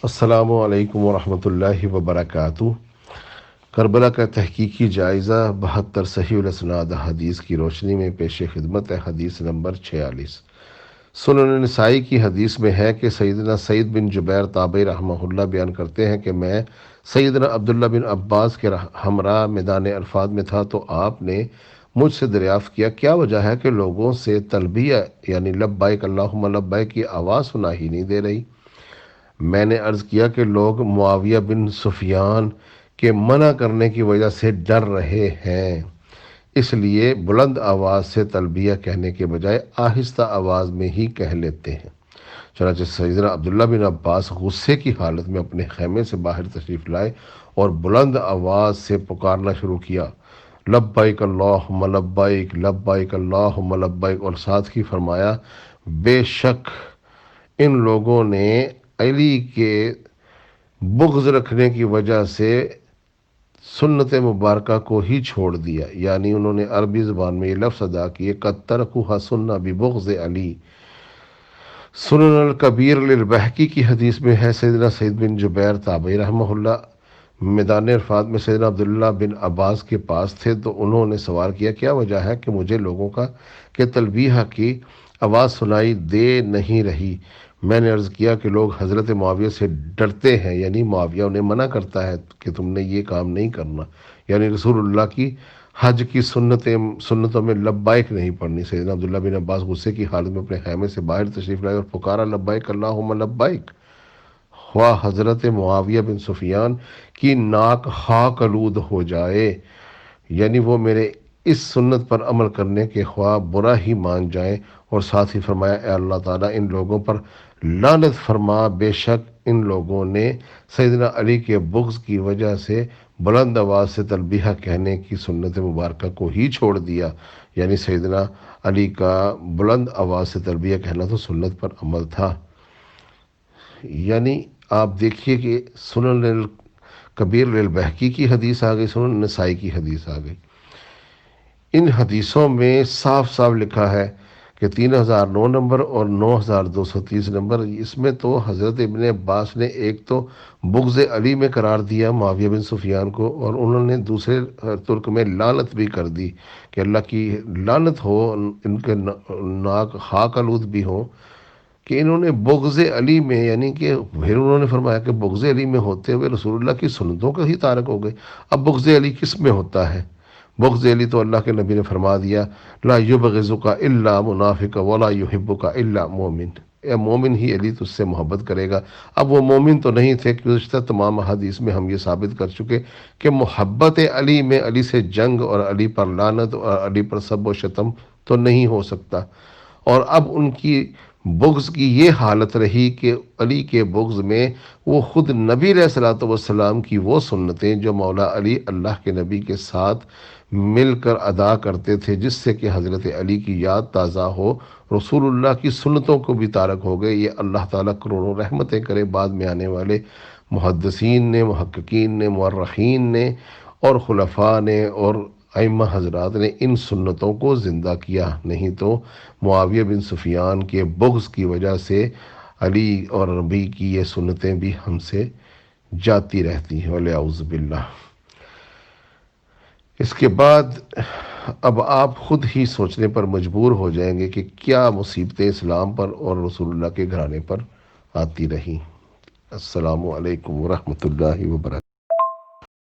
السلام علیکم ورحمۃ اللہ وبرکاتہ۔ کربلا کا تحقیقی جائزہ 72 صحیح الاسناد حدیث کی روشنی میں پیش خدمت ہے۔ حدیث نمبر 46 سنن نسائی کی حدیث میں ہے کہ سیدنا سعید بن جبیر تابعی رحمہ اللہ بیان کرتے ہیں کہ میں سیدنا عبداللہ بن عباس کے ہمراہ میدان عرفات میں تھا تو آپ نے مجھ سے دریافت کیا، کیا وجہ ہے کہ لوگوں سے تلبیہ یعنی لبیک اللہم لبیک کی آواز سنا ہی نہیں دے رہی؟ میں نے عرض کیا کہ لوگ معاویہ بن سفیان کے منع کرنے کی وجہ سے ڈر رہے ہیں، اس لیے بلند آواز سے تلبیہ کہنے کے بجائے آہستہ آواز میں ہی کہہ لیتے ہیں۔ چنانچہ سیدنا عبداللہ بن عباس غصے کی حالت میں اپنے خیمے سے باہر تشریف لائے اور بلند آواز سے پکارنا شروع کیا، لبیک اللہم لبیک لبیک اللہم لبیک، اور ساتھ ہی فرمایا، بے شک ان لوگوں نے علی کے بغض رکھنے کی وجہ سے سنت مبارکہ کو ہی چھوڑ دیا، یعنی انہوں نے عربی زبان میں یہ لفظ ادا کیے، قد ترکوها سنہ ببغض علی۔ سنن الکبیر للبہقی کی حدیث میں ہے سیدنا سعید بن جبیر تابعی رحمہ اللہ میدان عرفات میں سیدنا عبداللہ بن عباس کے پاس تھے تو انہوں نے سوال کیا، کیا وجہ ہے کہ مجھے لوگوں کا کہ تلبیہ کی آواز سنائی دے نہیں رہی؟ میں نے عرض کیا کہ لوگ حضرت معاویہ سے ڈرتے ہیں، یعنی معاویہ انہیں منع کرتا ہے کہ تم نے یہ کام نہیں کرنا، یعنی رسول اللہ کی حج کی سنتوں میں لبیک نہیں پڑھنی۔ سیدنا عبداللہ بن عباس غصے کی حالت میں اپنے خیمے سے باہر تشریف لائے اور پکارا، لبیک اللہم لبیک۔ خواہ حضرت معاویہ بن سفیان کی ناک خاک آلود ہو جائے، یعنی وہ میرے اس سنت پر عمل کرنے کے خواہ برا ہی مان جائیں، اور ساتھ ہی فرمایا، اے اللہ تعالیٰ ان لوگوں پر لعنت فرما، بے شک ان لوگوں نے سیدنا علی کے بغض کی وجہ سے بلند آواز سے تلبیہ کہنے کی سنت مبارکہ کو ہی چھوڑ دیا، یعنی سیدنا علی کا بلند آواز سے تلبیہ کہنا تو سنت پر عمل تھا۔ یعنی آپ دیکھیے کہ سنن کبیر للبہقی کی حدیث آ گئی، سنن نسائی کی حدیث آ گئی۔ ان حدیثوں میں صاف صاف لکھا ہے کہ 3009 نمبر اور 9230 نمبر، اس میں تو حضرت ابن عباس نے ایک تو بغض علی میں قرار دیا معاویہ بن سفیان کو، اور انہوں نے دوسرے ترک میں لعنت بھی کر دی کہ اللہ کی لعنت ہو، ان کے ناک خاک آلود بھی ہوں کہ انہوں نے بغض علی میں، یعنی کہ پھر انہوں نے فرمایا کہ بغض علی میں ہوتے ہوئے رسول اللہ کی سنتوں کا ہی تارک ہو گئے۔ اب بغض علی کس میں ہوتا ہے؟ بغض علی تو اللہ کے نبی نے فرما دیا، لا یبغضک الا منافق ولا یحبک الا مومن، اے مومن ہی علی تجھ سے محبت کرے گا۔ اب وہ مومن تو نہیں تھے، گزشتہ تمام حدیث میں ہم یہ ثابت کر چکے کہ محبت علی میں علی سے جنگ اور علی پر لعنت اور علی پر سب و شتم تو نہیں ہو سکتا، اور اب ان کی بغض کی یہ حالت رہی کہ علی کے بغض میں وہ خود نبی علیہ الصلوۃ والسلام کی وہ سنتیں جو مولا علی اللہ کے نبی کے ساتھ مل کر ادا کرتے تھے، جس سے کہ حضرت علی کی یاد تازہ ہو، رسول اللہ کی سنتوں کو بھی تارک ہو گئے۔ یہ اللہ تعالیٰ کروڑوں رحمتیں کرے بعد میں آنے والے محدثین نے، محققین نے، مورخین نے اور خلفاء نے اور ائمہ حضرات نے ان سنتوں کو زندہ کیا، نہیں تو معاویہ بن سفیان کے بغض کی وجہ سے علی اور نبی کی یہ سنتیں بھی ہم سے جاتی رہتی ہیں، وَلِیَعُوذُ بِاللَّہ۔ اس کے بعد اب آپ خود ہی سوچنے پر مجبور ہو جائیں گے کہ کیا مصیبتیں اسلام پر اور رسول اللہ کے گھرانے پر آتی رہیں۔ السلام علیکم ورحمۃ اللہ وبرکاتہ۔